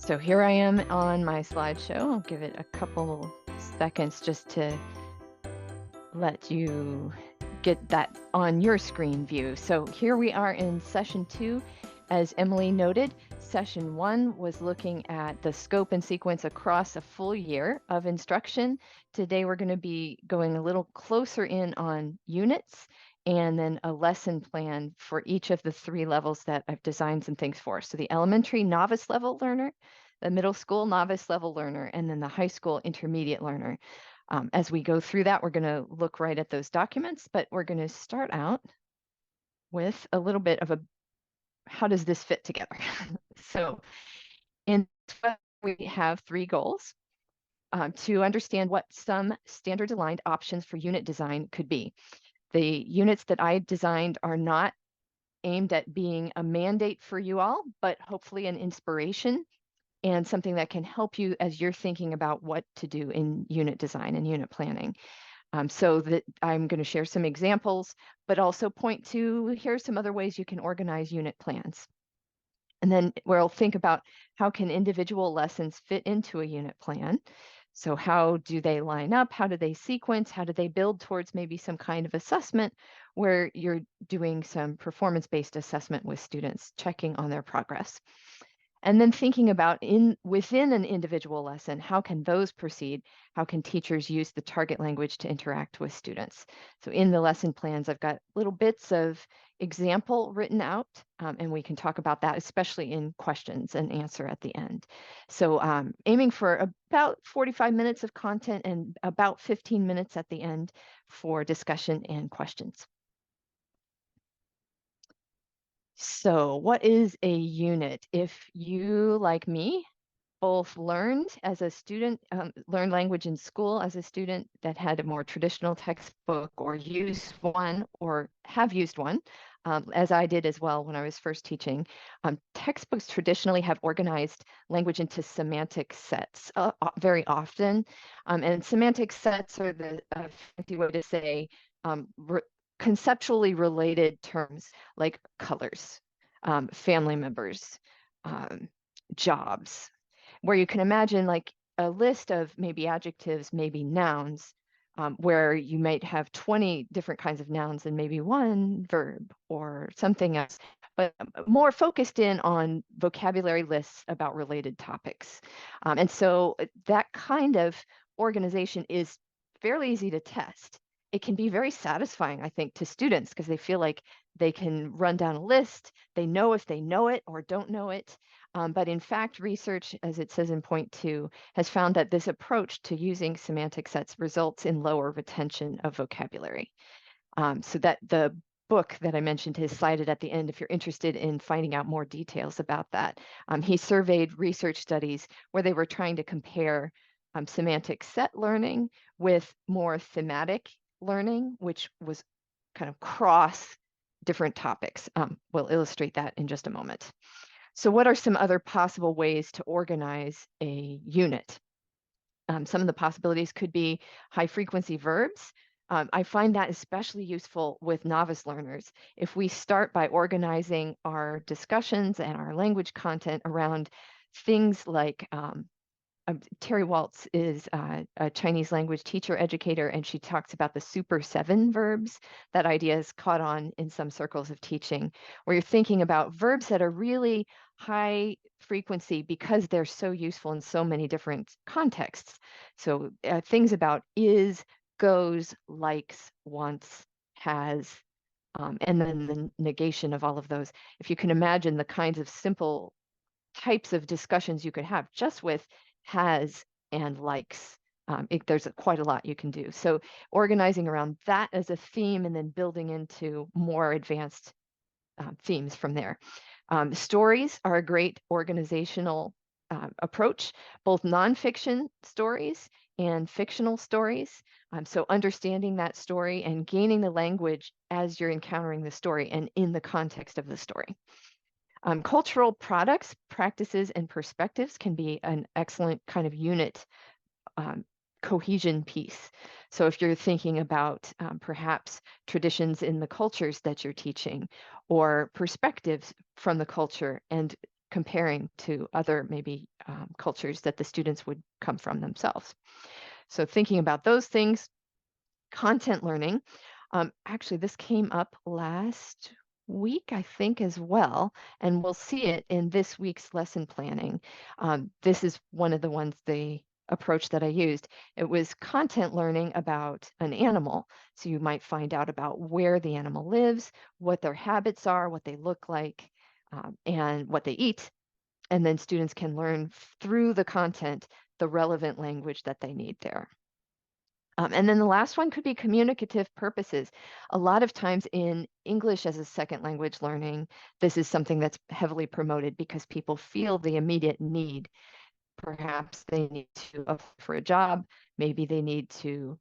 So here I am on my slideshow. I'll give it a couple seconds just to let you get that on your screen view. So here we are in session 2. As Emily noted, session 1 was looking at the scope and sequence across a full year of instruction. Today we're going to be going a little closer in on units and then a lesson plan for each of the 3 levels that I've designed some things for. So the elementary novice level learner, the middle school novice level learner, and then the high school intermediate learner. As we go through that, we're going to look right at those documents, but we're going to start out with a little bit of a how does this fit together? So in we have 3 goals to understand what some standard aligned options for unit design could be. The units that I designed are not aimed at being a mandate for you all, but hopefully an inspiration and something that can help you as you're thinking about what to do in unit design and unit planning. So that I'm going to share some examples, but also point to here's some other ways you can organize unit plans. And then we'll think about how can individual lessons fit into a unit plan. So how do they line up? How do they sequence? How do they build towards maybe some kind of assessment where you're doing some performance-based assessment with students, checking on their progress? And then thinking about within an individual lesson, how can those proceed? How can teachers use the target language to interact with students? So in the lesson plans, I've got little bits of example written out, and we can talk about that, especially in questions and answer at the end. So aiming for about 45 minutes of content and about 15 minutes at the end for discussion and questions. So what is a unit? If you, like me, both learned as a student, learned language in school as a student that had a more traditional textbook or used one or have used one, as I did as well when I was first teaching. Textbooks traditionally have organized language into semantic sets very often. And semantic sets are the fancy way to say conceptually related terms like colors, family members, jobs, where you can imagine like a list of maybe adjectives, maybe nouns, where you might have 20 different kinds of nouns and maybe one verb or something else, but more focused in on vocabulary lists about related topics. And so that kind of organization is fairly easy to test. It can be very satisfying, I think, to students because they feel like they can run down a list. They know if they know it or don't know it. But in fact, research, as it says in point 2, has found that this approach to using semantic sets results in lower retention of vocabulary. So that the book that I mentioned is cited at the end if you're interested in finding out more details about that. He surveyed research studies where they were trying to compare semantic set learning with more thematic learning, which was kind of cross different topics. We'll illustrate that in just a moment. So what are some other possible ways to organize a unit? Some of the possibilities could be high frequency verbs. I find that especially useful with novice learners. If we start by organizing our discussions and our language content around things like Terry Waltz is a Chinese language teacher educator, and she talks about the super 7 verbs. That idea is caught on in some circles of teaching, where you're thinking about verbs that are really high frequency because they're so useful in so many different contexts. So things about is, goes, likes, wants, has, and then the negation of all of those. If you can imagine the kinds of simple types of discussions you could have just with has and likes. There's quite a lot you can do. So organizing around that as a theme and then building into more advanced themes from there. Stories are a great organizational approach, both nonfiction stories and fictional stories. So understanding that story and gaining the language as you're encountering the story and in the context of the story. Cultural products, practices, and perspectives can be an excellent kind of unit cohesion piece. So if you're thinking about perhaps traditions in the cultures that you're teaching or perspectives from the culture and comparing to other maybe cultures that the students would come from themselves. So thinking about those things, content learning. Actually, this came up last week, I think, as well, and we'll see it in this week's lesson planning. This is one of the approach that I used. It was content learning about an animal. So you might find out about where the animal lives, what their habits are, what they look like, and what they eat. And then students can learn through the content the relevant language that they need there. And then the last one could be communicative purposes. A lot of times in English as a second language learning, this is something that's heavily promoted because people feel the immediate need. Perhaps they need to apply for a job, maybe they need to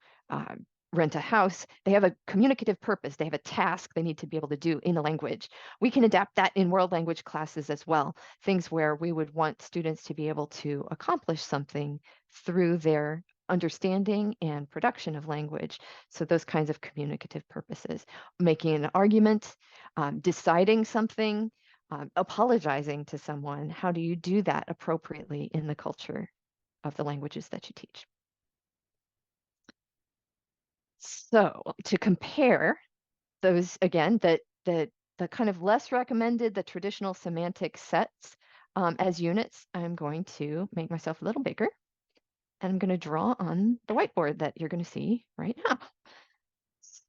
rent a house. They have a communicative purpose. They have a task they need to be able to do in the language. We can adapt that in world language classes as well, things where we would want students to be able to accomplish something through their understanding and production of language. So those kinds of communicative purposes, making an argument, deciding something, apologizing to someone. How do you do that appropriately in the culture of the languages that you teach? So to compare those, again, the kind of less recommended, the traditional semantic sets as units, I'm going to make myself a little bigger. And I'm going to draw on the whiteboard that you're going to see right now.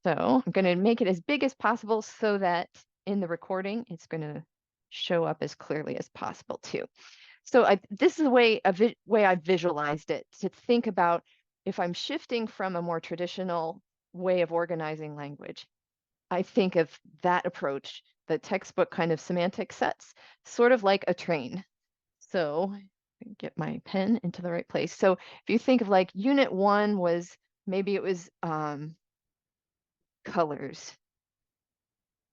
So I'm going to make it as big as possible so that in the recording, it's going to show up as clearly as possible too. So this is the way I visualized it, to think about if I'm shifting from a more traditional way of organizing language, I think of that approach, the textbook kind of semantic sets, sort of like a train. So get my pen into the right place. So if you think of like unit 1 was, maybe it was colors.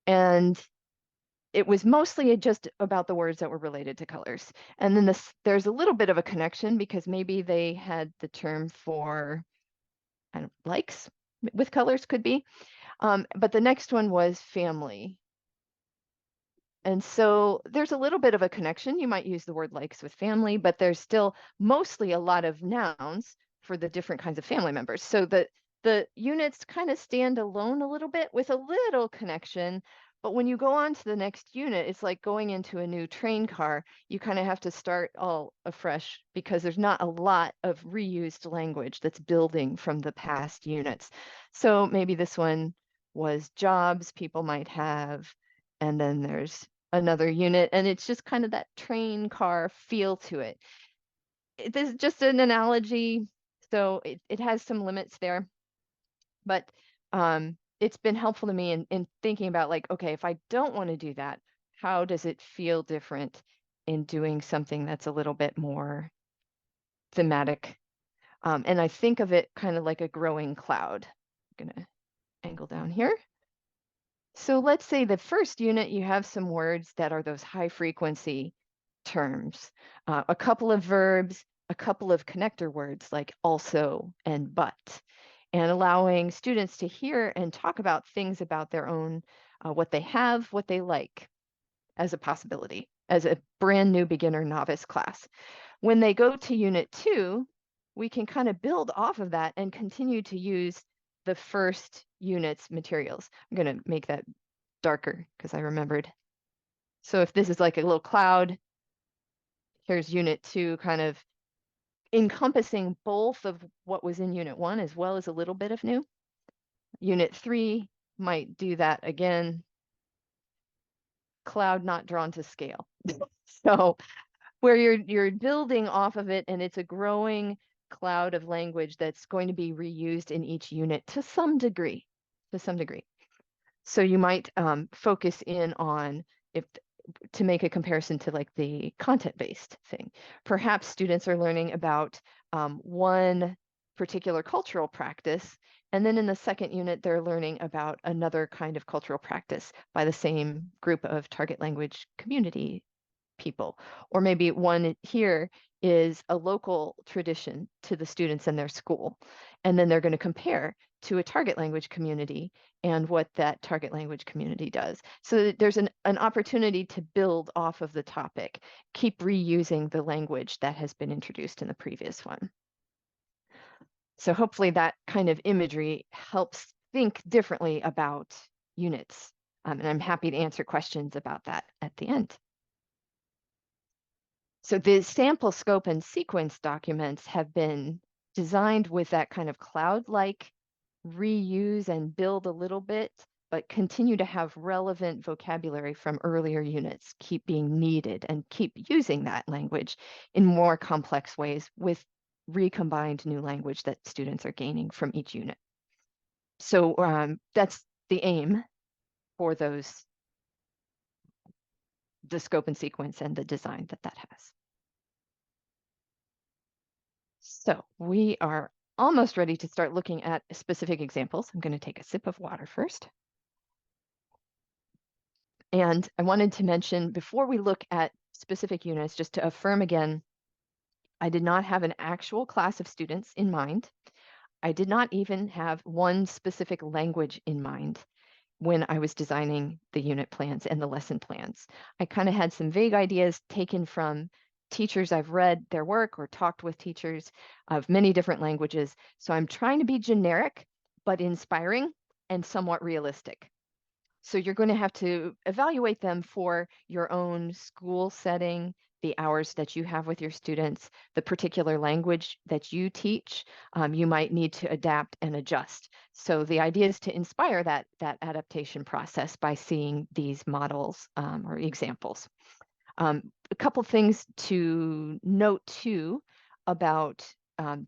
And it was mostly just about the words that were related to colors. And then there's a little bit of a connection because maybe they had the term for likes with colors, could be. But the next one was family. And so there's a little bit of a connection. You might use the word likes with family, but there's still mostly a lot of nouns for the different kinds of family members. So the units kind of stand alone a little bit with a little connection. But when you go on to the next unit, it's like going into a new train car. You kind of have to start all afresh because there's not a lot of reused language that's building from the past units. So maybe this one was jobs people might have, and then there's another unit, and it's just kind of that train car feel to it. This is just an analogy, so it has some limits there, but it's been helpful to me in thinking about like, okay, if I don't want to do that, how does it feel different in doing something that's a little bit more thematic? And I think of it kind of like a growing cloud. I'm gonna angle down here. So let's say the first unit, you have some words that are those high frequency terms, a couple of verbs, a couple of connector words like also and but, and allowing students to hear and talk about things about their own, what they have, what they like as a possibility, as a brand new beginner novice class. When they go to unit 2, we can kind of build off of that and continue to use the first unit's materials. I'm going to make that darker because I remembered. So if this is like a little cloud, here's unit 2 kind of encompassing both of what was in unit 1 as well as a little bit of new. Unit 3 might do that again. Cloud not drawn to scale. So where you're building off of it and it's a growing cloud of language that's going to be reused in each unit to some degree, So you might focus in on to make a comparison to like the content-based thing. Perhaps students are learning about one particular cultural practice, and then in the second unit, they're learning about another kind of cultural practice by the same group of target language community people. Or maybe one here is a local tradition to the students in their school. And then they're going to compare to a target language community and what that target language community does. So there's an opportunity to build off of the topic, keep reusing the language that has been introduced in the previous one. So hopefully that kind of imagery helps think differently about units. And I'm happy to answer questions about that at the end. So the sample scope and sequence documents have been designed with that kind of cloud-like reuse and build a little bit, but continue to have relevant vocabulary from earlier units, keep being needed and keep using that language in more complex ways with recombined new language that students are gaining from each unit. So that's the aim for those, the scope and sequence and the design that that has. So we are almost ready to start looking at specific examples. I'm going to take a sip of water first. And I wanted to mention, before we look at specific units, just to affirm again, I did not have an actual class of students in mind. I did not even have one specific language in mind when I was designing the unit plans and the lesson plans. I kind of had some vague ideas taken from teachers I've read their work or talked with teachers of many different languages. So I'm trying to be generic, but inspiring and somewhat realistic. So you're going to have to evaluate them for your own school setting, the hours that you have with your students, the particular language that you teach. You might need to adapt and adjust. So the idea is to inspire that adaptation process by seeing these models or examples. A couple things to note too about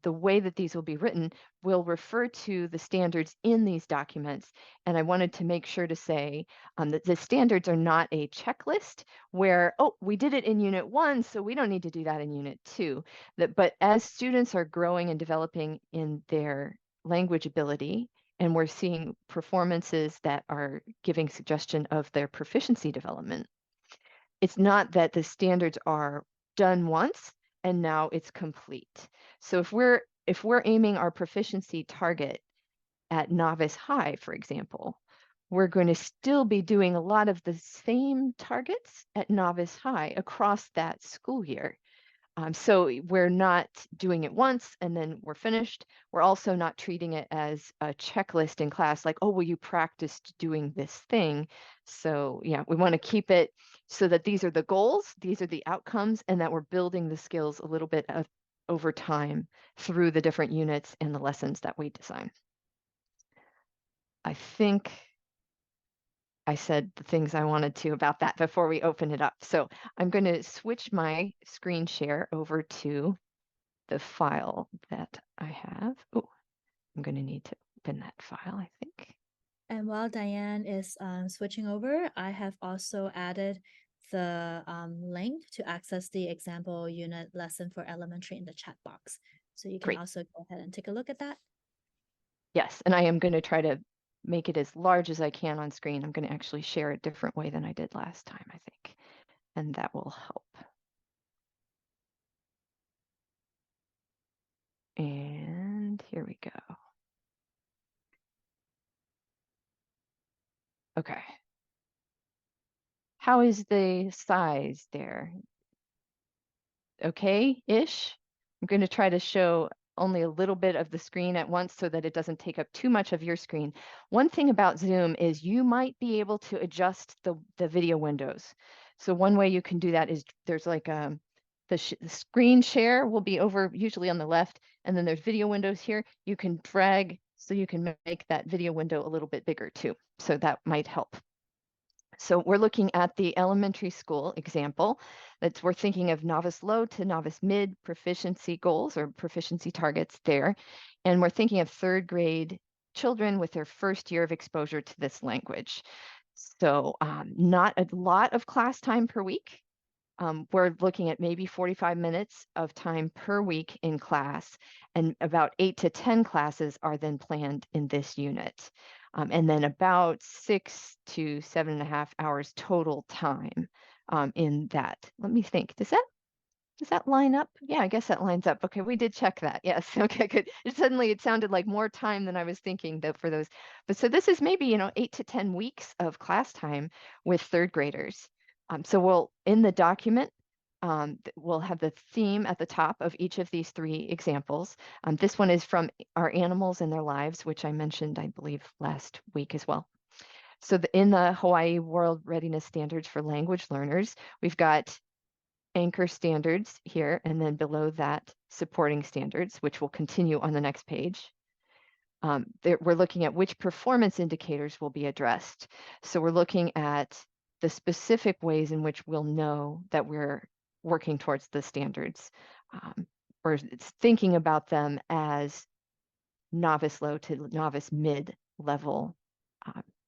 the way that these will be written. Will refer to the standards in these documents. And I wanted to make sure to say that the standards are not a checklist where, oh, we did it in Unit 1, so we don't need to do that in Unit 2. But as students are growing and developing in their language ability, and we're seeing performances that are giving suggestion of their proficiency development, it's not that the standards are done once and now it's complete. So if we're aiming our proficiency target at novice high, for example, we're going to still be doing a lot of the same targets at novice high across that school year. So we're not doing it once and then we're finished. We're also not treating it as a checklist in class, like, oh, well, you practiced doing this thing. So yeah, we want to keep it so that these are the goals, these are the outcomes, and that we're building the skills a little bit over time through the different units and the lessons that we design. I think I said the things I wanted to about that before we open it up. So I'm going to switch my screen share over to the file that I have. Oh, I'm going to need to open that file, I think. And while Diane is switching over, I have also added the link to access the example unit lesson for elementary in the chat box. So you can Great. also go ahead and take a look at that. Yes, and I am going to try to make it as large as I can on screen. I'm going to actually share a different way than I did last time, I think, and that will help. And here we go. Okay. How is the size there? Okay-ish? I'm going to try to show only a little bit of the screen at once so that it doesn't take up too much of your screen. One thing about Zoom is you might be able to adjust the video windows. So one way you can do that is there's like the screen share will be over usually on the left, and then there's video windows here. You can drag so you can make that video window a little bit bigger too. So that might help. So we're looking at the elementary school example. We're thinking of novice low to novice mid proficiency goals or proficiency targets there. And we're thinking of third grade children with their first year of exposure to this language. So not a lot of class time per week. We're looking at maybe 45 minutes of time per week in class, and about 8 to 10 classes are then planned in this unit. And then about 6 to 7.5 hours total time in that. Let me think, does that Does that line up? Yeah, I guess that lines up. Okay, we did check that. Yes. Okay, good. It sounded like more time than I was thinking though for those. But so this is maybe, 8 to 10 weeks of class time with third graders. So we'll, in the document, we'll have the theme at the top of each of these 3 examples. This one is from our animals and their lives, which I mentioned, I believe, last week as well. So in the Hawaiʻi World-Readiness Standards for language learners, we've got anchor standards here, and then below that, supporting standards, which will continue on the next page. We're looking at which performance indicators will be addressed. So we're looking at the specific ways in which we'll know that we're working towards the standards, or thinking about them as novice low to novice mid level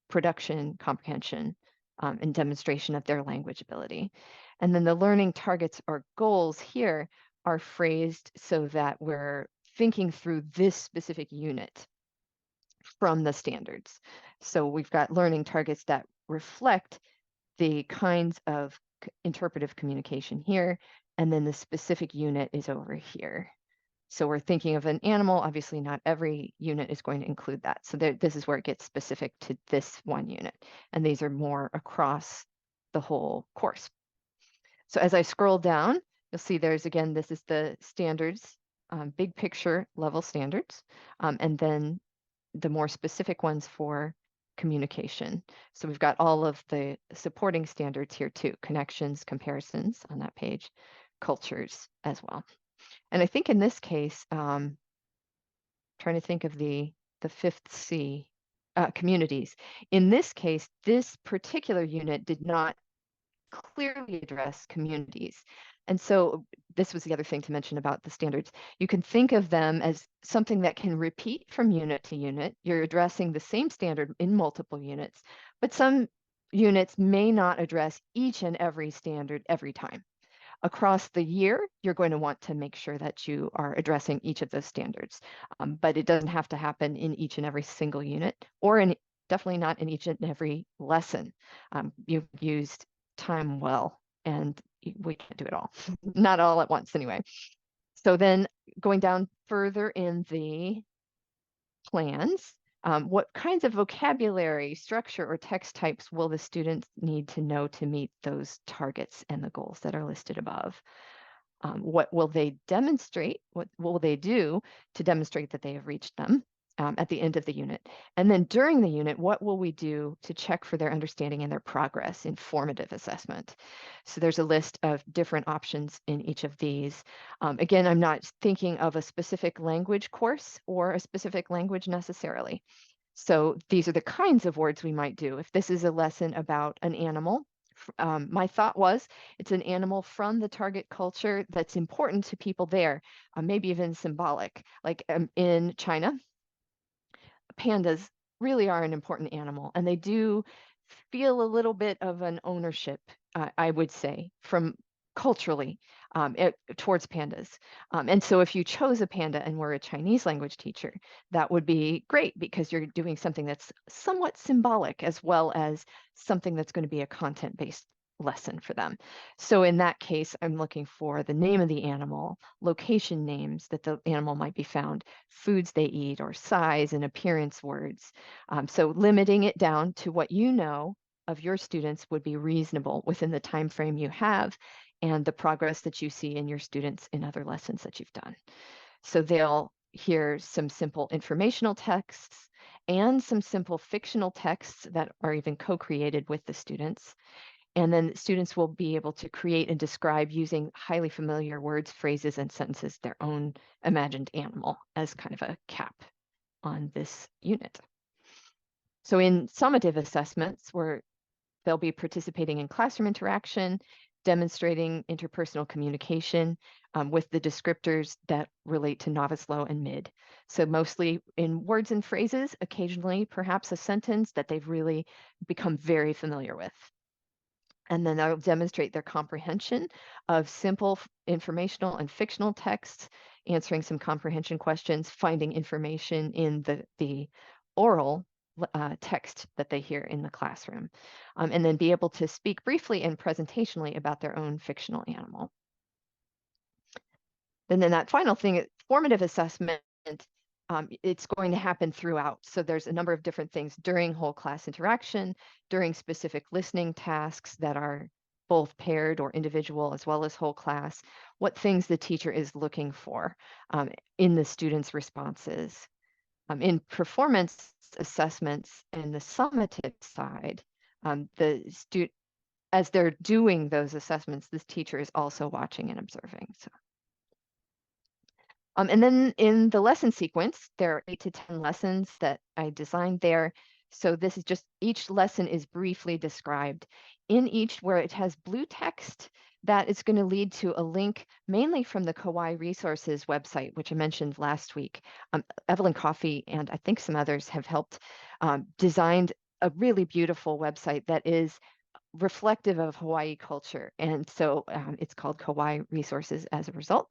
production, comprehension, and demonstration of their language ability. And then the learning targets or goals here are phrased so that we're thinking through this specific unit from the standards. So we've got learning targets that reflect the kinds of interpretive communication here, and then the specific unit is over here. So we're thinking of an animal, obviously not every unit is going to include that. So this is where it gets specific to this one unit. And these are more across the whole course. So as I scroll down, you'll see there's, again, this is the standards, big picture level standards, and then the more specific ones for communication. So we've got all of the supporting standards here too, connections, comparisons on that page, cultures as well. And I think in this case, trying to think of the 5th C, communities. In this case, this particular unit did not clearly address communities. And so this was the other thing to mention about the standards. You can think of them as something that can repeat from unit to unit. You're addressing the same standard in multiple units, but some units may not address each and every standard every time. Across the year, you're going to want to make sure that you are addressing each of those standards, but it doesn't have to happen in each and every single unit, or definitely not in each and every lesson. You've used time well, and we can't do it all, not all at once anyway. So then going down further in the plans, what kinds of vocabulary, structure, or text types will the students need to know to meet those targets and the goals that are listed above? What will they demonstrate? What will they do to demonstrate that they have reached them at the end of the unit? And then during the unit, what will we do to check for their understanding and their progress in formative assessment? So there's a list of different options in each of these. Again, I'm not thinking of a specific language course or a specific language necessarily. So these are the kinds of words we might do. If this is a lesson about an animal, my thought was it's an animal from the target culture that's important to people there, maybe even symbolic. Like in China, pandas really are an important animal, and they do feel a little bit of an ownership, I would say, from culturally towards pandas. And so if you chose a panda and were a Chinese language teacher, that would be great because you're doing something that's somewhat symbolic as well as something that's going to be a content-based lesson for them. So in that case, I'm looking for the name of the animal, location names that the animal might be found, foods they eat, or size and appearance words. So limiting it down to what you know of your students would be reasonable within the time frame you have and the progress that you see in your students in other lessons that you've done. So they'll hear some simple informational texts and some simple fictional texts that are even co-created with the students. And then students will be able to create and describe using highly familiar words, phrases, and sentences their own imagined animal as kind of a cap on this unit. So in summative assessments, where they'll be participating in classroom interaction, demonstrating interpersonal communication with the descriptors that relate to novice, low, and mid. So mostly in words and phrases, occasionally perhaps a sentence that they've really become very familiar with. And then they'll demonstrate their comprehension of simple informational and fictional texts, answering some comprehension questions, finding information in the oral text that they hear in the classroom, and then be able to speak briefly and presentationally about their own fictional animal. Then that final thing, formative assessment, it's going to happen throughout. So there's a number of different things during whole class interaction, during specific listening tasks that are both paired or individual as well as whole class, what things the teacher is looking for in the students' responses. In performance assessments and the summative side, as they're doing those assessments, this teacher is also watching and observing. So. And then in the lesson sequence, there are 8 to 10 lessons that I designed there. So this is just, each lesson is briefly described. In each, where it has blue text, that is going to lead to a link mainly from the Kauai Resources website, which I mentioned last week. Evelyn Coffey and I think some others have helped designed a really beautiful website that is reflective of Hawaii culture. And so it's called Kauai Resources as a result.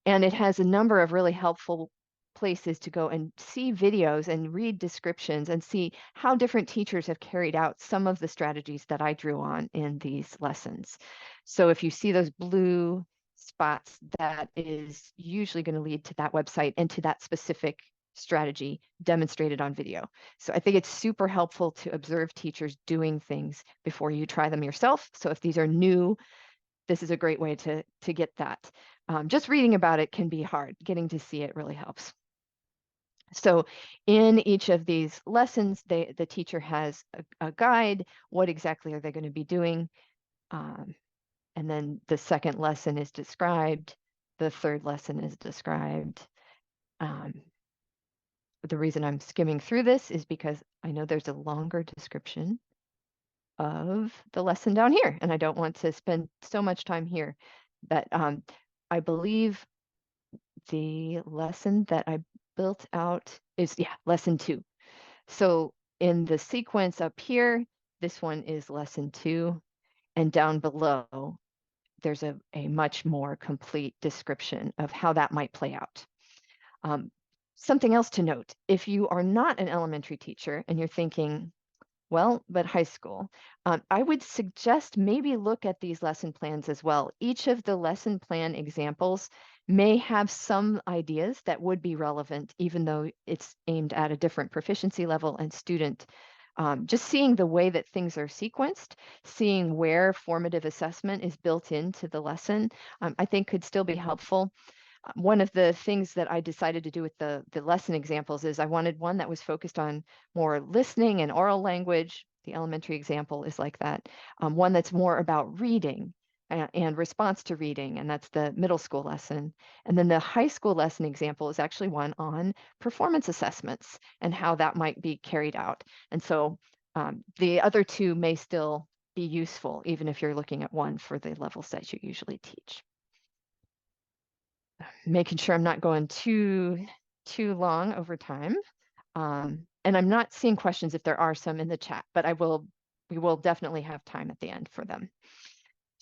And it has a number of really helpful places to go and see videos and read descriptions and see how different teachers have carried out some of the strategies that I drew on in these lessons. So if you see those blue spots, that is usually going to lead to that website and to that specific strategy demonstrated on video. So I think it's super helpful to observe teachers doing things before you try them yourself. So if these are new, this is a great way to get that. Just reading about it can be hard. Getting to see it really helps. So in each of these lessons, the teacher has a guide. What exactly are they going to be doing? And then the second lesson is described. The third lesson is described. The reason I'm skimming through this is because I know there's a longer description of the lesson down here, and I don't want to spend so much time here. But I believe the lesson that I built out is, lesson 2. So in the sequence up here, this one is lesson 2, and down below, there's a much more complete description of how that might play out. Something else to note, if you are not an elementary teacher and you're thinking, well, but high school, I would suggest maybe look at these lesson plans as well. Each of the lesson plan examples may have some ideas that would be relevant, even though it's aimed at a different proficiency level and student. Just seeing the way that things are sequenced, seeing where formative assessment is built into the lesson, I think could still be helpful. One of the things that I decided to do with the lesson examples is I wanted one that was focused on more listening and oral language. The elementary example is like that. One that's more about reading and response to reading, and that's the middle school lesson. And then the high school lesson example is actually one on performance assessments and how that might be carried out. And so the other two may still be useful, even if you're looking at one for the levels that you usually teach. Making sure I'm not going too long over time. And I'm not seeing questions if there are some in the chat, but we will definitely have time at the end for them.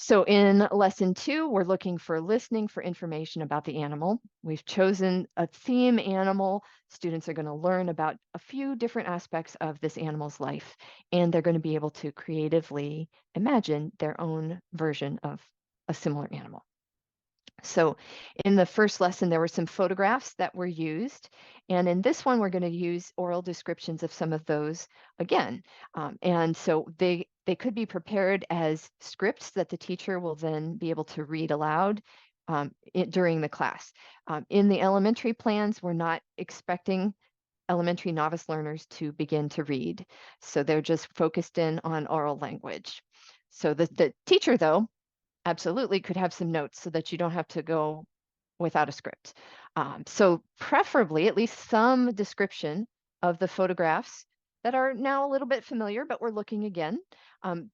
So in lesson 2, we're looking for listening for information about the animal. We've chosen a theme animal. Students are going to learn about a few different aspects of this animal's life, and they're going to be able to creatively imagine their own version of a similar animal. So in the first lesson, there were some photographs that were used. And in this one, we're going to use oral descriptions of some of those again. And so they could be prepared as scripts that the teacher will then be able to read aloud during the class. In the elementary plans, we're not expecting elementary novice learners to begin to read. So they're just focused in on oral language. So the teacher, though, absolutely could have some notes so that you don't have to go without a script. So preferably at least some description of the photographs that are now a little bit familiar, but we're looking again.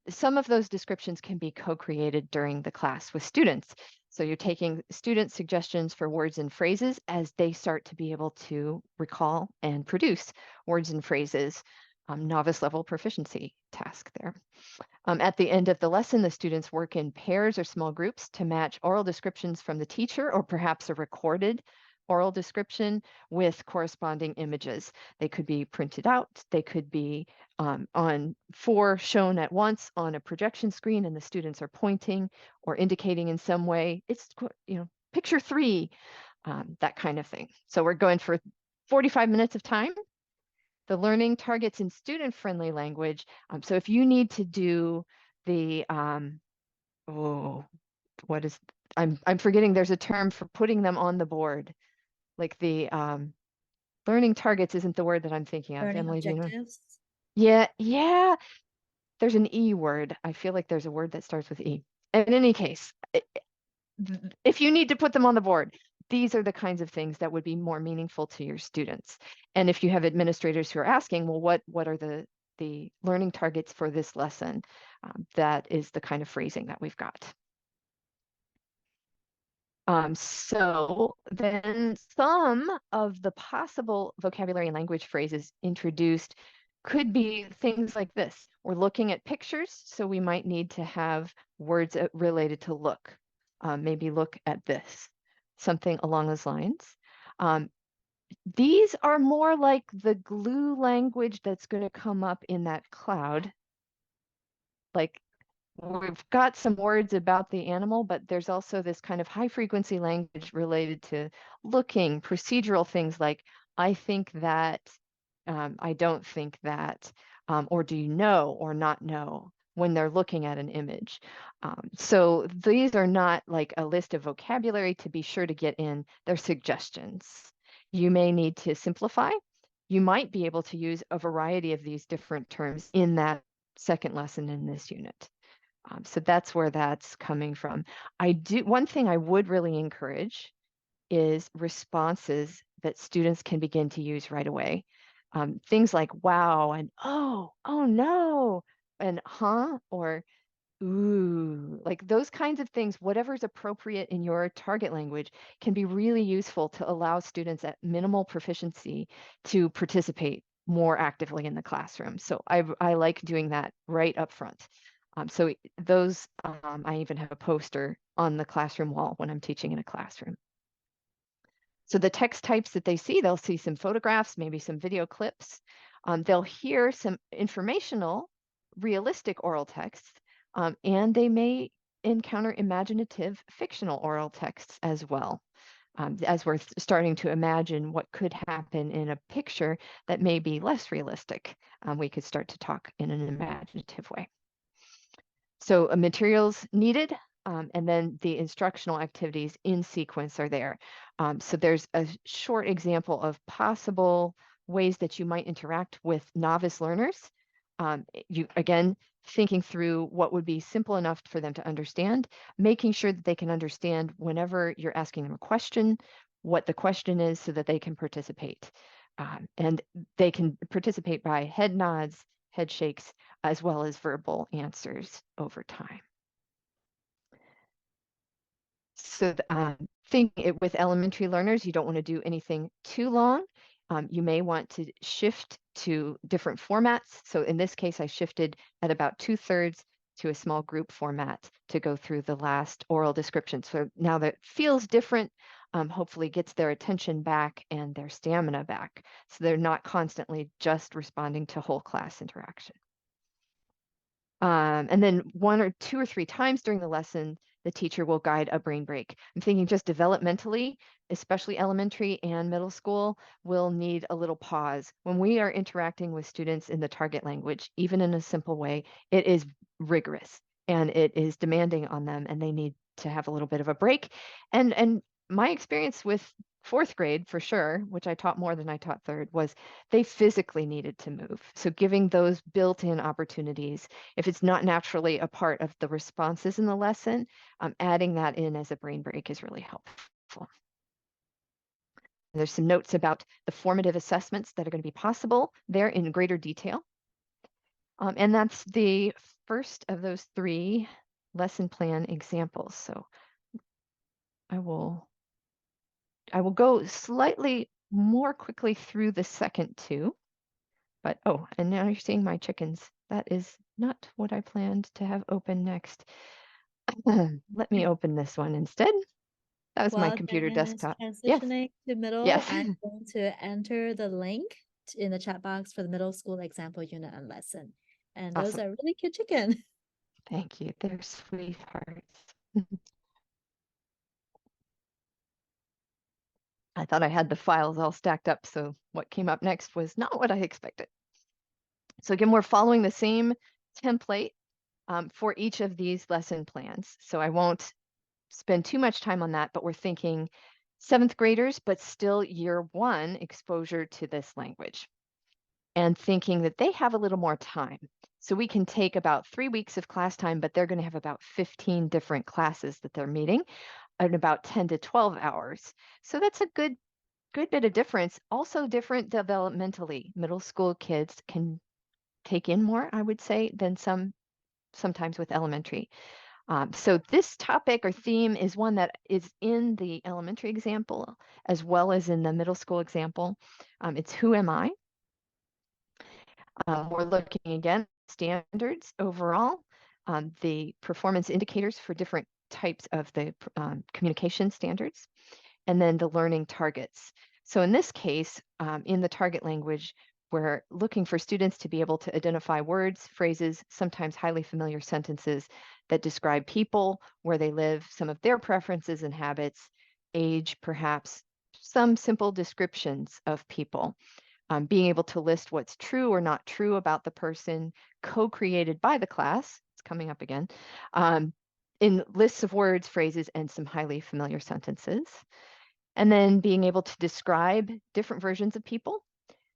Some of those descriptions can be co-created during the class with students. So you're taking student suggestions for words and phrases as they start to be able to recall and produce words and phrases, novice level proficiency task there. At the end of the lesson, the students work in pairs or small groups to match oral descriptions from the teacher or perhaps a recorded oral description with corresponding images. They could be printed out, they could be shown at once on a projection screen and the students are pointing or indicating in some way. It's picture 3, that kind of thing. So we're going for 45 minutes of time. The learning targets in student-friendly language. So if you need to do the, I'm forgetting there's a term for putting them on the board. Like the learning targets isn't the word that I'm thinking of. Learning Emily, do you know? objectives. Yeah, there's an E word. I feel like there's a word that starts with E. In any case, if you need to put them on the board, these are the kinds of things that would be more meaningful to your students. And if you have administrators who are asking, well, what are the learning targets for this lesson? That is the kind of phrasing that we've got. So then some of the possible vocabulary and language phrases introduced could be things like this. We're looking at pictures, so we might need to have words related to look. Maybe look at this, something along those lines. These are more like the glue language that's going to come up in that cloud. Like we've got some words about the animal, but there's also this kind of high frequency language related to looking, procedural things like, I think that, I don't think that, or do you know or not know when they're looking at an image. So these are not like a list of vocabulary to be sure to get in, they're suggestions. You may need to simplify. You might be able to use a variety of these different terms in that second lesson in this unit. So that's where that's coming from. One thing I would really encourage is responses that students can begin to use right away. Things like wow and oh no, and huh, or ooh, like those kinds of things, whatever's appropriate in your target language can be really useful to allow students at minimal proficiency to participate more actively in the classroom. So I like doing that right up front. So those, I even have a poster on the classroom wall when I'm teaching in a classroom. So the text types that they see, they'll see some photographs, maybe some video clips. They'll hear some informational, realistic oral texts, and they may encounter imaginative fictional oral texts as well. As we're starting to imagine what could happen in a picture that may be less realistic, we could start to talk in an imaginative way. So materials needed, and then the instructional activities in sequence are there. So there's a short example of possible ways that you might interact with novice learners. You again, thinking through what would be simple enough for them to understand, making sure that they can understand whenever you're asking them a question, what the question is so that they can participate. And they can participate by head nods, head shakes, as well as verbal answers over time. So with elementary learners, you don't want to do anything too long. You may want to shift to different formats. So in this case, I shifted at about 2/3 to a small group format to go through the last oral description. So now that feels different, hopefully gets their attention back and their stamina back. So they're not constantly just responding to whole class interaction. And then 1 or 2 or 3 times during the lesson, the teacher will guide a brain break. I'm thinking just developmentally, especially elementary and middle school, will need a little pause. When we are interacting with students in the target language, even in a simple way, it is rigorous and it is demanding on them, and they need to have a little bit of a break. And my experience with 4th grade, for sure, which I taught more than I taught 3rd, was they physically needed to move. So giving those built-in opportunities, if it's not naturally a part of the responses in the lesson, adding that in as a brain break is really helpful. And there's some notes about the formative assessments that are going to be possible there in greater detail. And that's the first of those 3 lesson plan examples. So I will go slightly more quickly through the second 2. But, oh, and now you're seeing my chickens. That is not what I planned to have open next. Let me open this one instead. That was my While computer Diane is desktop. Yes, transitioning to middle, yes. I'm going to enter the link in the chat box for the middle school example unit and lesson. And those Awesome. are really cute chicken. Thank you. They're sweethearts. I thought I had the files all stacked up, so what came up next was not what I expected. So again, we're following the same template for each of these lesson plans. So I won't spend too much time on that, but we're thinking 7th graders, but still year 1 exposure to this language, and thinking that they have a little more time. So we can take about 3 weeks of class time, but they're going to have about 15 different classes that they're meeting in about 10 to 12 hours. So that's a good bit of difference. Also different developmentally. Middle school kids can take in more, I would say, than sometimes with elementary. So this topic or theme is one that is in the elementary example as well as in the middle school example. It's who am I? We're looking again standards overall, the performance indicators for different types of the communication standards, and then the learning targets. So in this case, in the target language, we're looking for students to be able to identify words, phrases, sometimes highly familiar sentences that describe people, where they live, some of their preferences and habits, age, perhaps some simple descriptions of people. Being able to list what's true or not true about the person, co-created by the class, it's coming up again, in lists of words, phrases, and some highly familiar sentences. And then being able to describe different versions of people,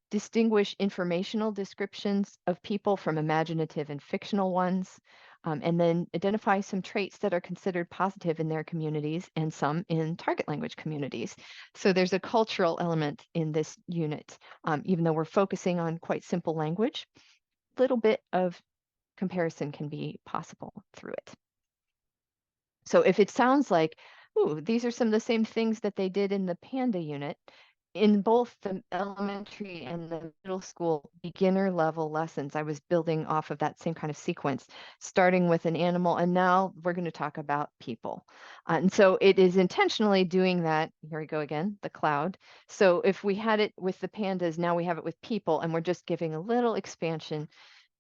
distinguish informational descriptions of people from imaginative and fictional ones, and then identify some traits that are considered positive in their communities and some in target language communities. So there's a cultural element in this unit. Even though we're focusing on quite simple language, a little bit of comparison can be possible through it. So if it sounds like, ooh, these are some of the same things that they did in the Panda unit, in both the elementary and the middle school beginner level lessons, I was building off of that same kind of sequence, starting with an animal, and now we're going to talk about people. And so it is intentionally doing that. Here we go again, the cloud. So if we had it with the pandas, now we have it with people, and we're just giving a little expansion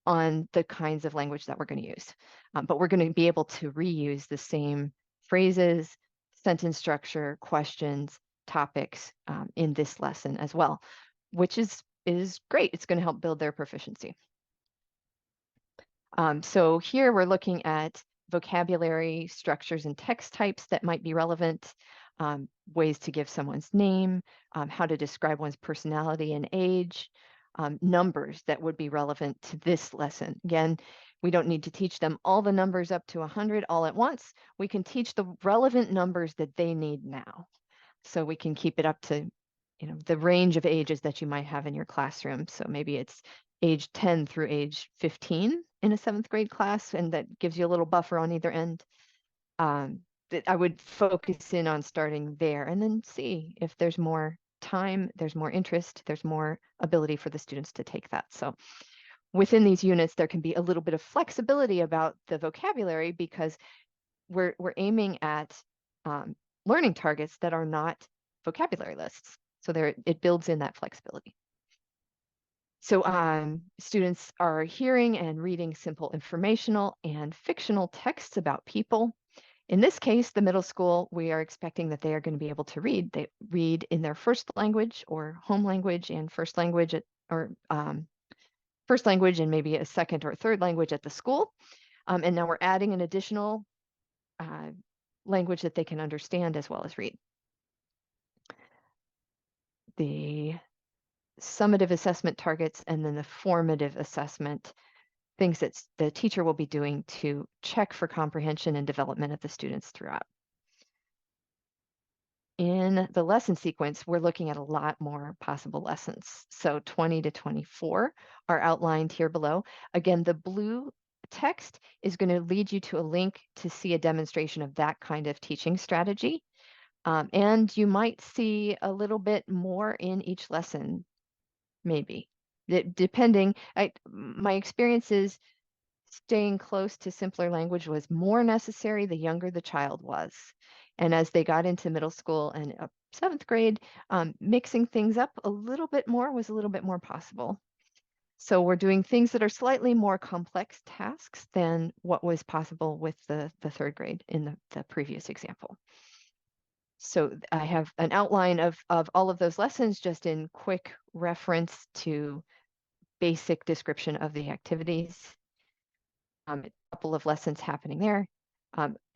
on the kinds of language that we're going to use. But we're going to be able to reuse the same phrases, sentence structure, questions, topics in this lesson as well, which is great. It's going to help build their proficiency. So here we're looking at vocabulary, structures, and text types that might be relevant, ways to give someone's name, how to describe one's personality and age, numbers that would be relevant to this lesson. Again, we don't need to teach them all the numbers up to 100 all at once. We can teach the relevant numbers that they need now. So we can keep it up to, the range of ages that you might have in your classroom. So maybe it's age 10 through age 15 in a 7th grade class, and that gives you a little buffer on either end. That I would focus in on starting there and then see if there's more time, there's more interest, there's more ability for the students to take that. So within these units, there can be a little bit of flexibility about the vocabulary because we're aiming at learning targets that are not vocabulary lists. So it builds in that flexibility. So students are hearing and reading simple informational and fictional texts about people. In this case, the middle school, we are expecting that they are going to be able to read. They read in their first language or home language and first language first language and maybe a second or third language at the school. And now we're adding an additional language that they can understand as well as read. The summative assessment targets and then the formative assessment, things that the teacher will be doing to check for comprehension and development of the students throughout. In the lesson sequence, we're looking at a lot more possible lessons. So 20 to 24 are outlined here below. Again, the blue text is going to lead you to a link to see a demonstration of that kind of teaching strategy. And you might see a little bit more in each lesson, maybe. Depending, my experience is staying close to simpler language was more necessary the younger the child was. And as they got into middle school and 7th grade, mixing things up a little bit more was a little bit more possible. So we're doing things that are slightly more complex tasks than what was possible with the 3rd grade in the previous example. So I have an outline of all of those lessons just in quick reference to basic description of the activities. A couple of lessons happening there.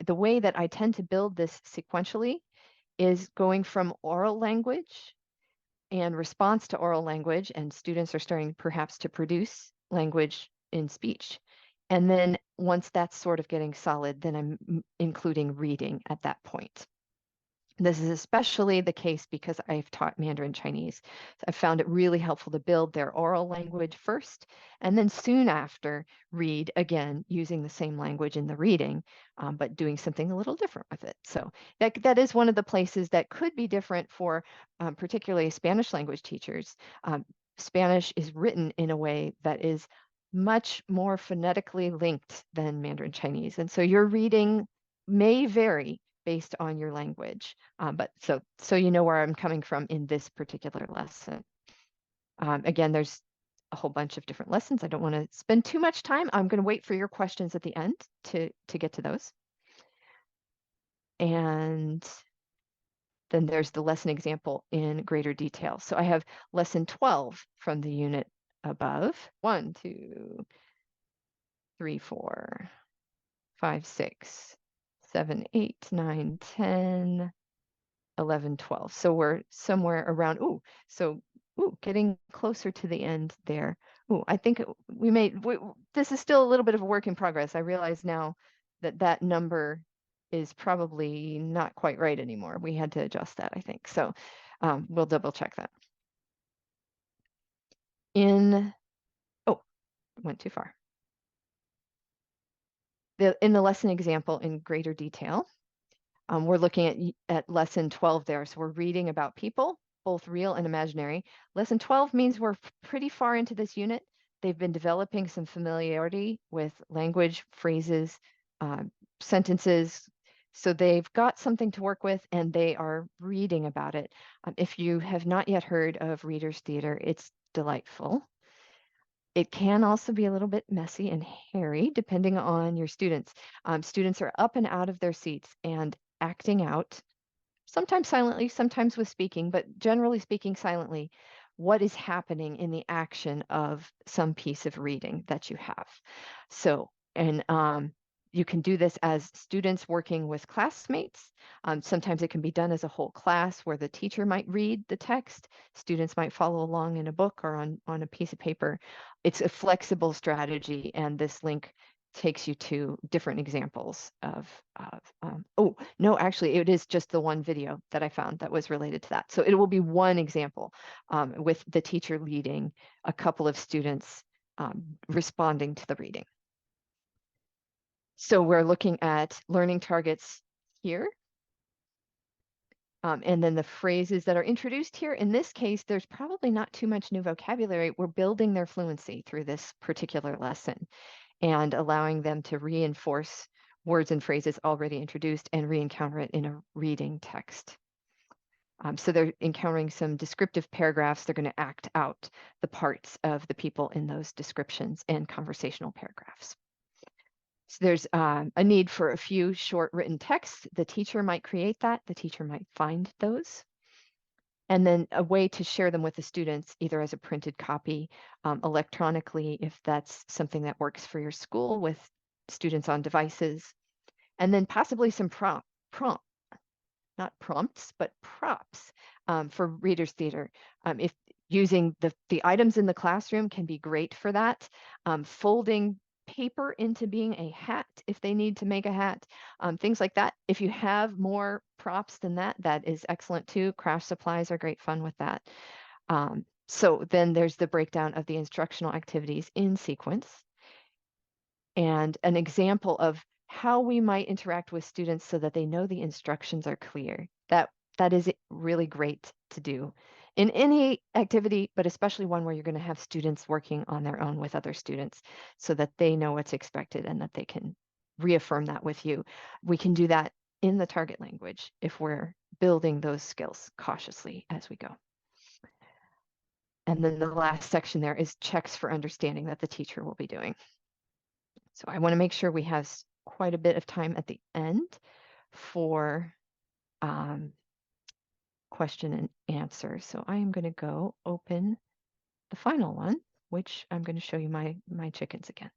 The way that I tend to build this sequentially is going from oral language and response to oral language, and students are starting perhaps to produce language in speech. And then once that's sort of getting solid, then I'm including reading at that point. This is especially the case because I've taught Mandarin Chinese. So I've found it really helpful to build their oral language first, and then soon after read again using the same language in the reading, but doing something a little different with it. So that is one of the places that could be different for particularly Spanish language teachers. Spanish is written in a way that is much more phonetically linked than Mandarin Chinese. And so your reading may vary based on your language. But so you know where I'm coming from in this particular lesson. Again, there's a whole bunch of different lessons. I don't want to spend too much time. I'm going to wait for your questions at the end to get to those. And then there's the lesson example in greater detail. So I have lesson 12 from the unit above. 1, 2, 3, 4, 5, 6, 7, 8, 9, 10, 11, 12. So we're somewhere around, getting closer to the end there. I think this is still a little bit of a work in progress. I realize now that that number is probably not quite right anymore. We had to adjust that, I think. So we'll double check that. Went too far. In the lesson example in greater detail, we're looking at lesson 12 there. So we're reading about people, both real and imaginary. Lesson 12 means we're pretty far into this unit. They've been developing some familiarity with language, phrases, sentences. So they've got something to work with and they are reading about it. If you have not yet heard of Reader's Theater, it's delightful. It can also be a little bit messy and hairy depending on your students. Students are up and out of their seats and acting out, sometimes silently, sometimes with speaking, but generally speaking silently, what is happening in the action of some piece of reading that you have. So, and you can do this as students working with classmates. Sometimes it can be done as a whole class where the teacher might read the text. Students might follow along in a book or on a piece of paper. It's a flexible strategy, and this link takes you to different examples of no, actually, it is just the one video that I found that was related to that. So it will be one example with the teacher leading a couple of students responding to the reading. So we're looking at learning targets here. And then the phrases that are introduced here, in this case, there's probably not too much new vocabulary. We're building their fluency through this particular lesson and allowing them to reinforce words and phrases already introduced and re-encounter it in a reading text. So they're encountering some descriptive paragraphs. They're going to act out the parts of the people in those descriptions and conversational paragraphs. So there's a need for a few short written texts. The teacher might create that. The teacher might find those. And then a way to share them with the students, either as a printed copy, electronically, if that's something that works for your school with students on devices. And then possibly some not prompts, but props for Reader's Theater. If using the items in the classroom can be great for that. Folding paper into being a hat if they need to make a hat, things like that. If you have more props than that, that is excellent too. Craft supplies are great fun with that. So then there's the breakdown of the instructional activities in sequence and an example of how we might interact with students so that they know the instructions are clear. That is really great to do in any activity, but especially one where you're going to have students working on their own with other students so that they know what's expected and that they can reaffirm that with you. We can do that in the target language if we're building those skills cautiously as we go. And then the last section there is checks for understanding that the teacher will be doing. So I want to make sure we have quite a bit of time at the end for question and answer. So I am going to go open the final one, which I'm going to show you my chickens again.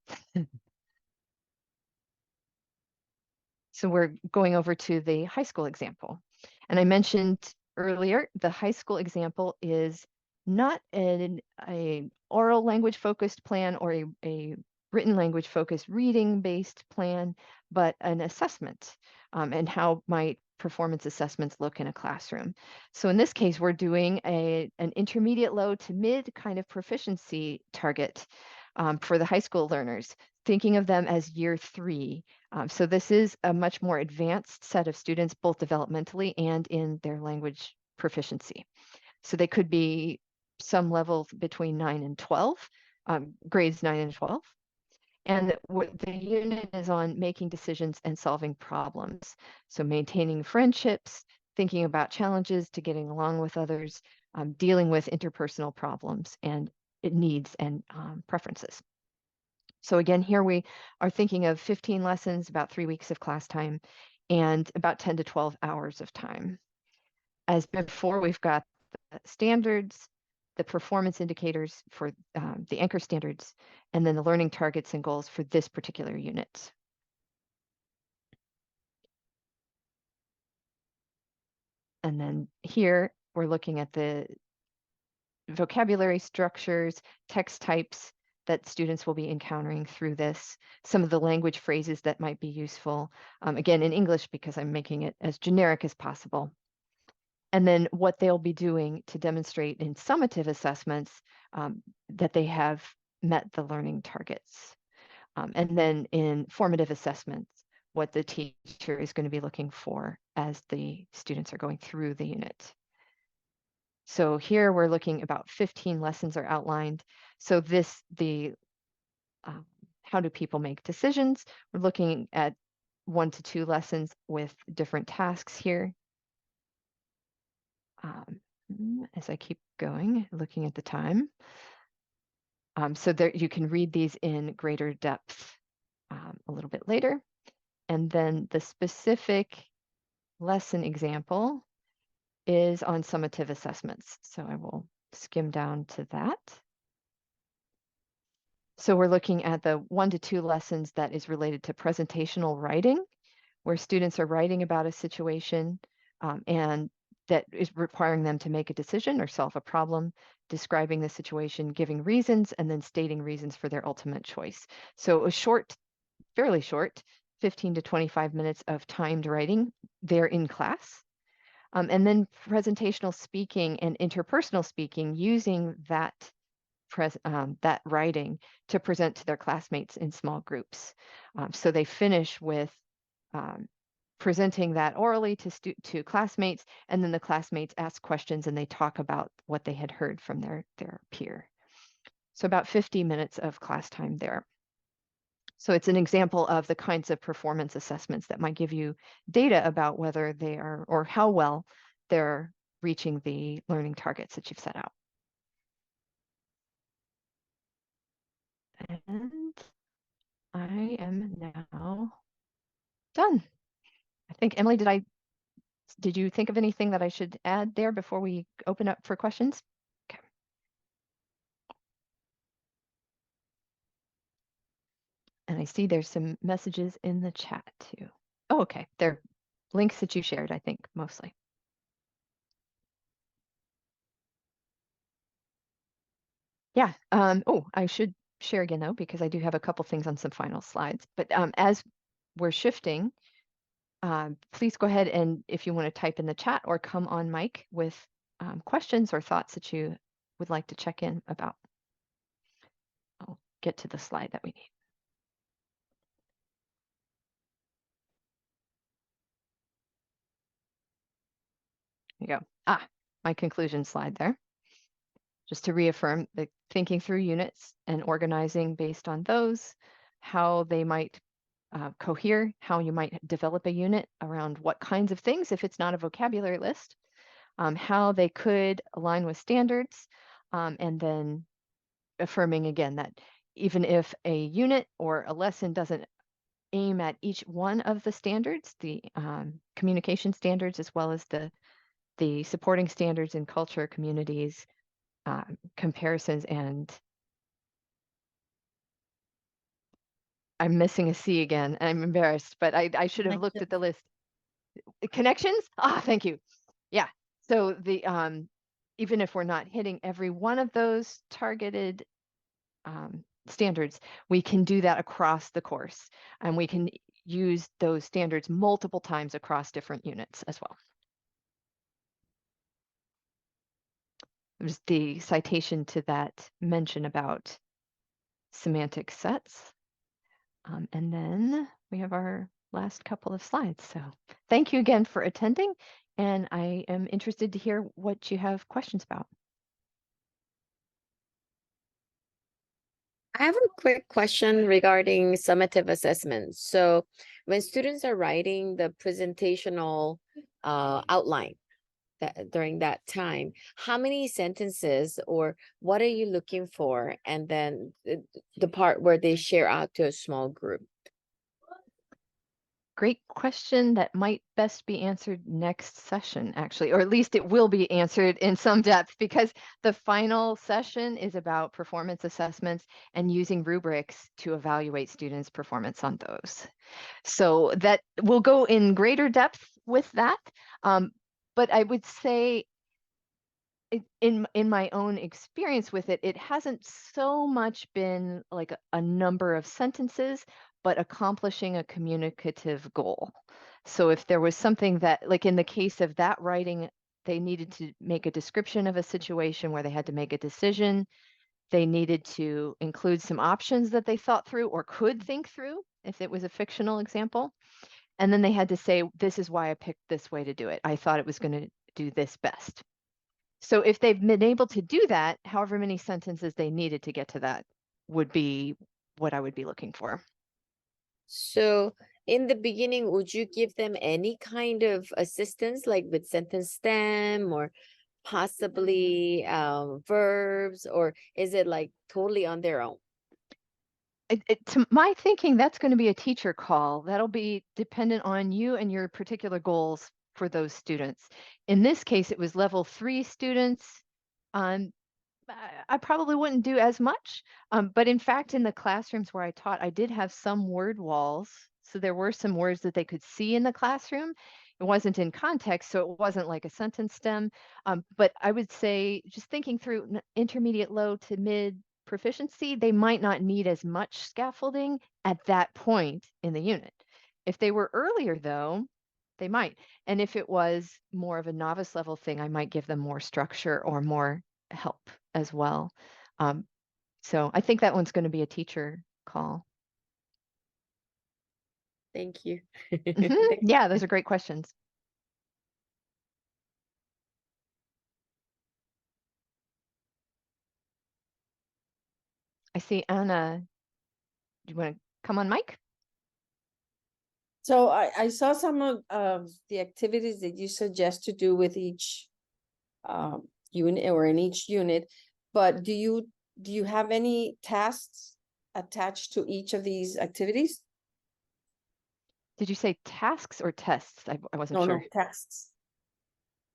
So we're going over to the high school example. And I mentioned earlier, the high school example is not an oral language focused plan or a written language focused reading based plan, but an assessment and how might performance assessments look in a classroom. So in this case, we're doing an intermediate low to mid kind of proficiency target for the high school learners, thinking of them as year 3. So this is a much more advanced set of students, both developmentally and in their language proficiency. So they could be some level between 9 and 12, grades 9 and 12. And what the unit is on making decisions and solving problems. So maintaining friendships, thinking about challenges to getting along with others, dealing with interpersonal problems and needs and preferences. So again, here we are thinking of 15 lessons, about 3 weeks of class time, and about 10 to 12 hours of time. As before, we've got the standards, the performance indicators for the anchor standards, and then the learning targets and goals for this particular unit. And then here, we're looking at the vocabulary structures, text types that students will be encountering through this, some of the language phrases that might be useful, again, in English, because I'm making it as generic as possible. And then what they'll be doing to demonstrate in summative assessments that they have met the learning targets. And then in formative assessments, what the teacher is going to be looking for as the students are going through the unit. So here we're looking about 15 lessons are outlined. So this, how do people make decisions? We're looking at 1 to 2 lessons with different tasks here. As I keep going, looking at the time. So there you can read these in greater depth a little bit later. And then the specific lesson example is on summative assessments. So I will skim down to that. So we're looking at the 1 to 2 lessons that is related to presentational writing, where students are writing about a situation and that is requiring them to make a decision or solve a problem, describing the situation, giving reasons, and then stating reasons for their ultimate choice. So a short, fairly short, 15 to 25 minutes of timed writing there in class. And then presentational speaking and interpersonal speaking using that writing to present to their classmates in small groups. So they finish with presenting that orally to classmates, and then the classmates ask questions and they talk about what they had heard from their peer. So about 50 minutes of class time there. So it's an example of the kinds of performance assessments that might give you data about whether they are, or how well they're reaching the learning targets that you've set out. And I am now done. I think, Emily, did you think of anything that I should add there before we open up for questions? Okay. And I see there's some messages in the chat too. Oh, okay. They're links that you shared, I think, mostly. Yeah. Oh, I should share again, though, because I do have a couple things on some final slides. But as we're shifting, please go ahead and if you want to type in the chat or come on mic with questions or thoughts that you would like to check in about. I'll get to the slide that we need. There you go. My conclusion slide there. Just to reaffirm the thinking through units and organizing based on those, how they might cohere, how you might develop a unit around what kinds of things, if it's not a vocabulary list, how they could align with standards, and then affirming again that even if a unit or a lesson doesn't aim at each one of the standards, the communication standards, as well as the the supporting standards in culture, communities, comparisons, and I'm missing a C again. I'm embarrassed, but I should have looked at the list. Connections? Ah, thank you. Yeah. So the even if we're not hitting every one of those targeted standards, we can do that across the course, and we can use those standards multiple times across different units as well. There's the citation to that mention about semantic sets. And then we have our last couple of slides. So thank you again for attending, and I am interested to hear what you have questions about. I have a quick question regarding summative assessments. So when students are writing the presentational outline during that time, how many sentences or what are you looking for? And then the part where they share out to a small group. Great question that might best be answered next session, actually, or at least it will be answered in some depth, because the final session is about performance assessments and using rubrics to evaluate students' performance on those. So that will go in greater depth with that. But I would say in my own experience with it, it hasn't so much been like a number of sentences, but accomplishing a communicative goal. So if there was something that, like in the case of that writing, they needed to make a description of a situation where they had to make a decision. They needed to include some options that they thought through or could think through if it was a fictional example. And then they had to say, this is why I picked this way to do it. I thought it was going to do this best. So if they've been able to do that, however many sentences they needed to get to that would be what I would be looking for. So in the beginning, would you give them any kind of assistance, like with sentence stem or possibly verbs, or is it like totally on their own? To my thinking, that's going to be a teacher call. That'll be dependent on you and your particular goals for those students. In this case, it was level 3 students. I probably wouldn't do as much, but in fact, in the classrooms where I taught, I did have some word walls. So there were some words that they could see in the classroom. It wasn't in context, so it wasn't like a sentence stem. But I would say, just thinking through intermediate, low to mid proficiency, they might not need as much scaffolding at that point in the unit. If they were earlier, though, they might. And if it was more of a novice level thing, I might give them more structure or more help as well. So I think that one's going to be a teacher call. Thank you. Yeah, those are great questions. I see Anna. Do you want to come on mic? So I saw some of the activities that you suggest to do with each unit or in each unit, but do you have any tasks attached to each of these activities? Did you say tasks or tests? I wasn't No, sure. no, tasks.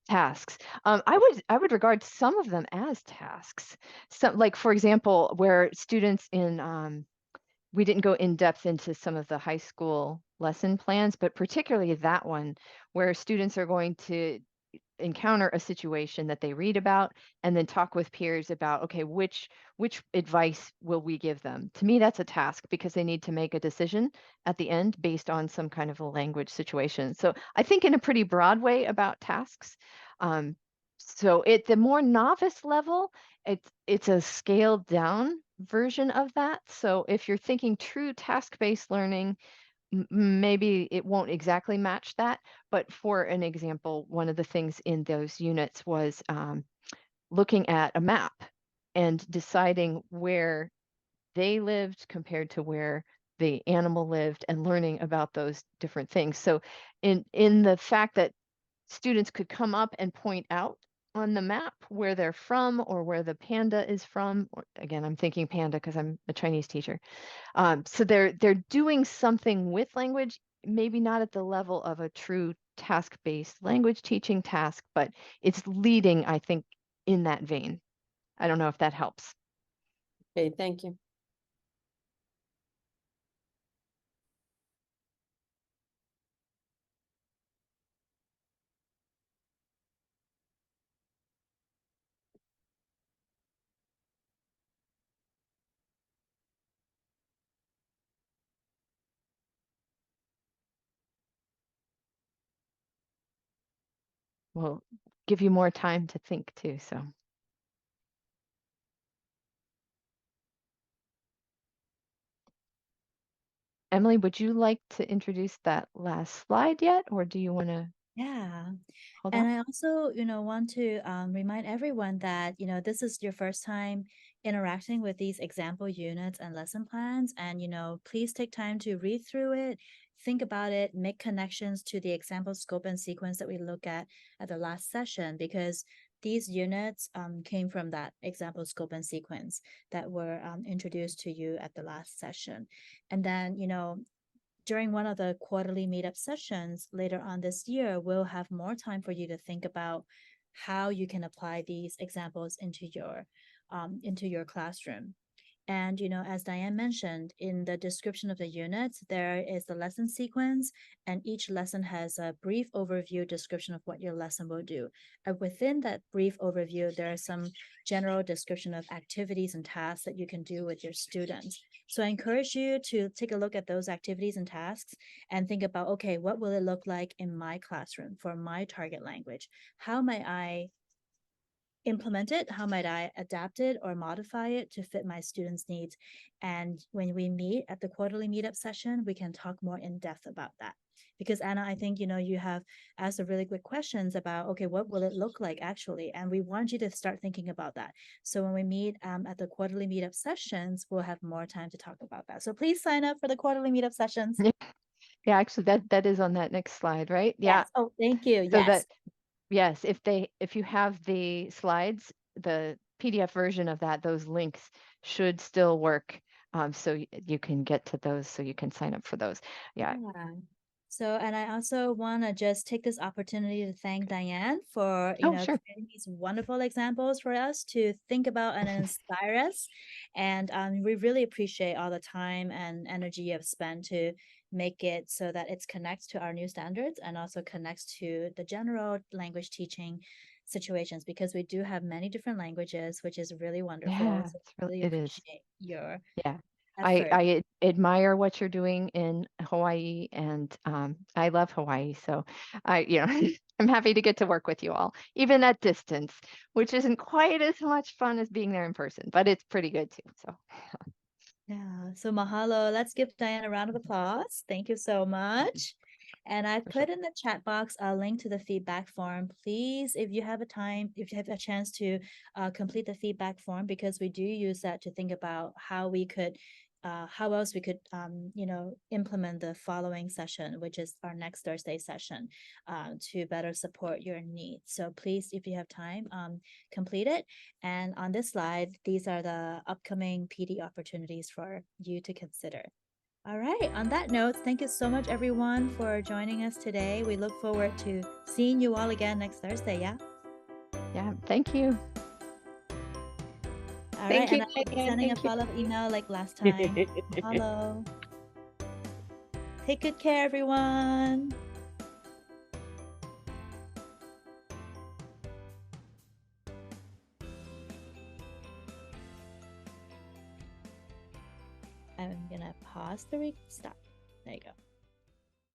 Tasks. I would regard some of them as tasks. So, like for example, where students in we didn't go in depth into some of the high school lesson plans, but particularly that one where students are going to encounter a situation that they read about and then talk with peers about, okay, which advice will we give them? To me, that's a task because they need to make a decision at the end based on some kind of a language situation. So I think in a pretty broad way about tasks. So at the more novice level, it's a scaled down version of that. So if you're thinking true task-based learning, maybe it won't exactly match that, but for an example, one of the things in those units was looking at a map and deciding where they lived compared to where the animal lived and learning about those different things. So in the fact that students could come up and point out on the map where they're from or where the panda is from. Again, I'm thinking panda because I'm a Chinese teacher. So they're doing something with language, maybe not at the level of a true task-based language teaching task, but it's leading, I think, in that vein. I don't know if that helps. Okay, thank you. Will give you more time to think too, so. Emily, would you like to introduce that last slide yet, or do you want to Yeah. hold And on? I also, want to remind everyone that, this is your first time interacting with these example units and lesson plans. And, please take time to read through it, think about it, make connections to the example scope and sequence that we look at the last session, because these units came from that example scope and sequence that were introduced to you at the last session. And then, during one of the quarterly meetup sessions later on this year, we'll have more time for you to think about how you can apply these examples into your classroom. And, as Diane mentioned, in the description of the units, there is the lesson sequence, and each lesson has a brief overview description of what your lesson will do. And within that brief overview, there are some general description of activities and tasks that you can do with your students. So I encourage you to take a look at those activities and tasks and think about, okay, what will it look like in my classroom for my target language? How might I implement it? How might I adapt it or modify it to fit my students' needs? And when we meet at the quarterly meetup session, we can talk more in depth about that. Because Anna, I think, you have asked a really good questions about, okay, what will it look like actually? And we want you to start thinking about that. So when we meet at the quarterly meetup sessions, we'll have more time to talk about that. So please sign up for the quarterly meetup sessions. Yeah, actually that is on that next slide, right? Yeah. Yes. Oh, thank you. So Yes. that, yes, if you have the slides, the PDF version of that, those links should still work. So you can get to those, so you can sign up for those. Yeah. So, and I also want to just take this opportunity to thank Diane for, Sure. creating these wonderful examples for us to think about and inspire us. And we really appreciate all the time and energy you have spent to make it so that it connects to our new standards and also connects to the general language teaching situations, because we do have many different languages, which is really wonderful. Yeah, So it's really, really it is. appreciate your Yeah. effort. I admire what you're doing in Hawaii, and I love Hawaii. So I'm happy to get to work with you all, even at distance, which isn't quite as much fun as being there in person, but it's pretty good too. So Yeah, so mahalo. Let's give Diane a round of applause. Thank you so much. And I've for sure. put in the chat box a link to the feedback form. Please, if you have a chance to complete the feedback form, because we do use that to think about how else we could, implement the following session, which is our next Thursday session, to better support your needs. So please, if you have time, complete it. And on this slide, these are the upcoming PD opportunities for you to consider. All right, on that note, thank you so much, everyone, for joining us today. We look forward to seeing you all again next Thursday, yeah? Yeah, thank you. All Thank right, you, and I'll be Diane. sending a Thank you. follow-up email like last time. Hello. Take good care, everyone. I'm gonna pause the stop. There you go.